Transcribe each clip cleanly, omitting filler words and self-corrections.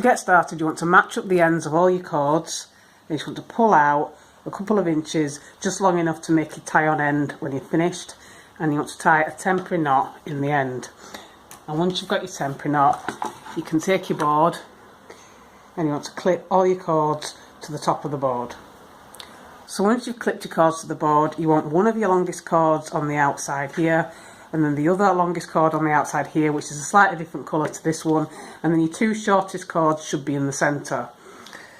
to get started, you want to match up the ends of all your cords, and you just want to pull out a couple of inches, just long enough to make your tie on end when you're finished, and you want to tie a temporary knot in the end. And once you've got your temporary knot, you can take your board and you want to clip all your cords to the top of the board. So once you've clipped your cords to the board, you want one of your longest cords on the outside here, and then the other longest cord on the outside here, which is a slightly different colour to this one, and then your two shortest cords should be in the centre.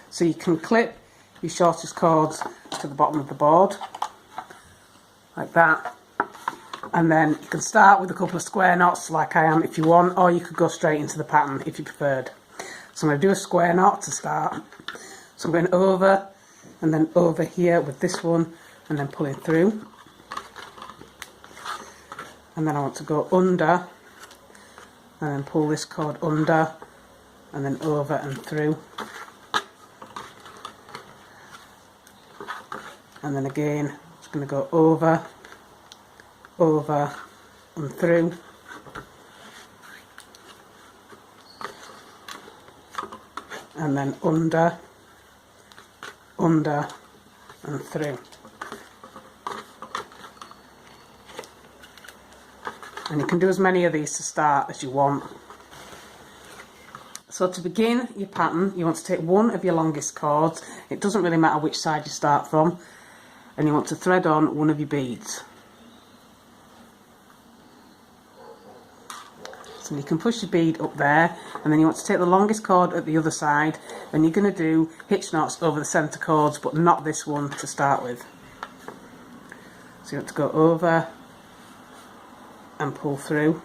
So you can clip your shortest cords to the bottom of the board, like that, and then you can start with a couple of square knots like I am if you want, or you could go straight into the pattern if you preferred. So I'm going to do a square knot to start. So I'm going over and then over here with this one, and then pulling through. And then I want to go under and then pull this cord under and then over and through, and then again it's going to go over, over and through, and then under, under and through. And you can do as many of these to start as you want. So to begin your pattern, you want to take one of your longest cords, it doesn't really matter which side you start from, and you want to thread on one of your beads. So you can push your bead up there, and then you want to take the longest cord at the other side, and you're going to do hitch knots over the centre cords, but not this one to start with. So you want to go over and pull through,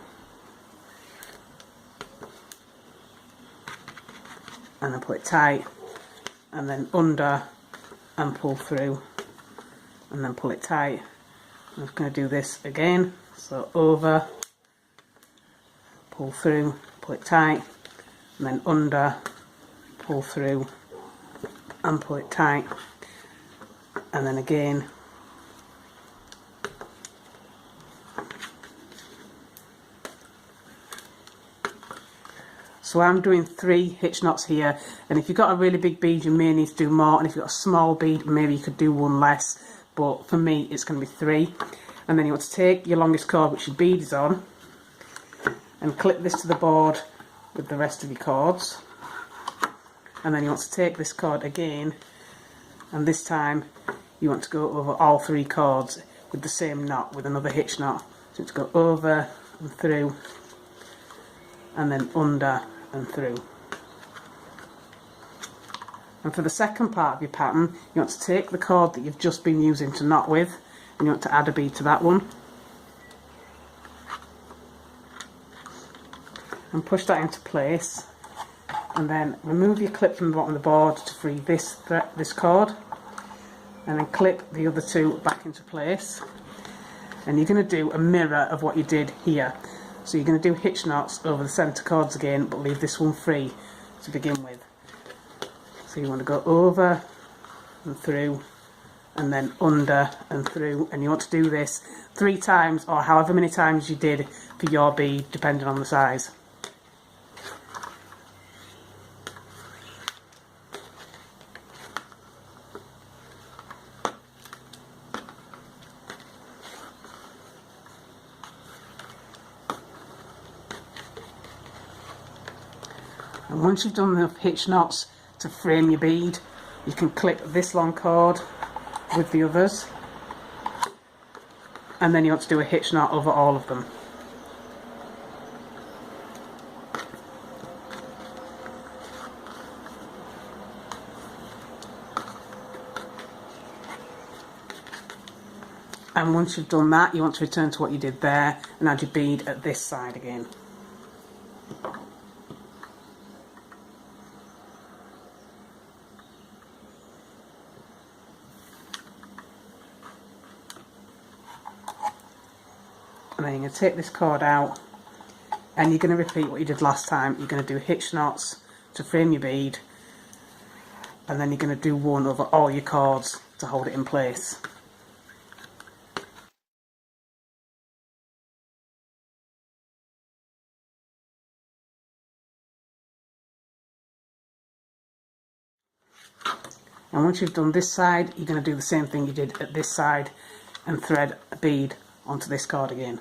and then pull it tight, and then under and pull through, and then pull it tight. I'm just going to do this again, so over, pull through, pull it tight, and then under, pull through and pull it tight, and then again, so I'm doing 3 hitch knots here, and if you've got a really big bead you may need to do more, and if you've got a small bead maybe you could do one less, but for me it's going to be 3. And then you want to take your longest cord which your bead is on and clip this to the board with the rest of your cords, and then you want to take this cord again, and this time you want to go over all 3 cords with the same knot, with another hitch knot. So you want to go over and through, and then under and through. And for the second part of your pattern, you want to take the cord that you've just been using to knot with, and you want to add a bead to that one, and push that into place, and then remove your clip from the bottom of the board to free this cord, and then clip the other 2 back into place, and you're going to do a mirror of what you did here. So you're going to do hitch knots over the centre cords again, but leave this one free to begin with. So you want to go over and through, and then under and through, and you want to do this 3 times, or however many times you did for your bead, depending on the size. And once you've done enough hitch knots to frame your bead, you can clip this long cord with the others, and then you want to do a hitch knot over all of them. And once you've done that, you want to return to what you did there and add your bead at this side again. And then you're going to take this cord out, and you're going to repeat what you did last time. You're going to do hitch knots to frame your bead, and then you're going to do one over all your cords to hold it in place. And once you've done this side, you're going to do the same thing you did at this side and thread a bead onto this cord again.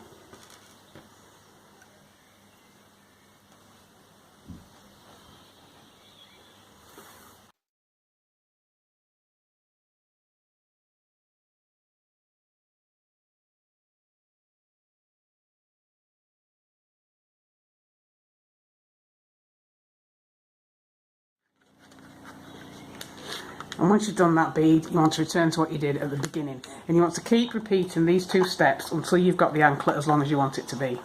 And once you've done that bead, you want to return to what you did at the beginning. And you want to keep repeating these two steps until you've got the anklet as long as you want it to be.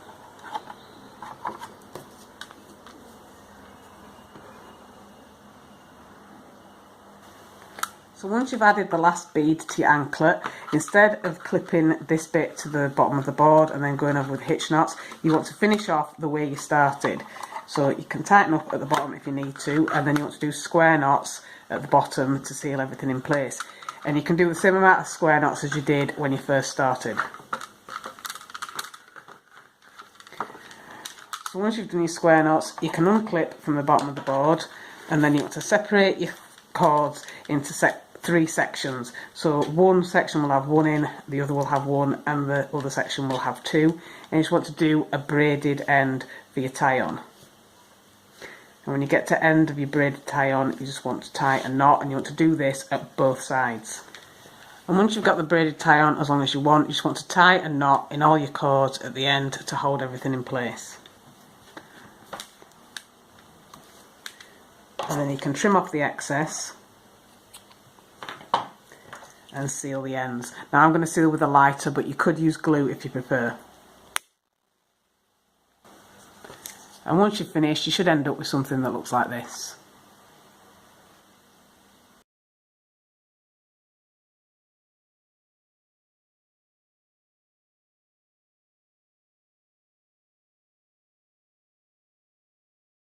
So once you've added the last bead to your anklet, instead of clipping this bit to the bottom of the board and then going over with hitch knots, you want to finish off the way you started. So you can tighten up at the bottom if you need to, and then you want to do square knots at the bottom to seal everything in place. And you can do the same amount of square knots as you did when you first started. So once you've done your square knots, you can unclip from the bottom of the board, and then you want to separate your cords into 3 sections. So one section will have 1 in, the other will have 1, and the other section will have 2. And you just want to do a braided end for your tie-on. And when you get to the end of your braided tie-on, you just want to tie a knot, and you want to do this at both sides. And once you've got the braided tie-on as long as you want, you just want to tie a knot in all your cords at the end to hold everything in place. And then you can trim off the excess and seal the ends. Now I'm going to seal with a lighter, but you could use glue if you prefer. And once you've finished, you should end up with something that looks like this.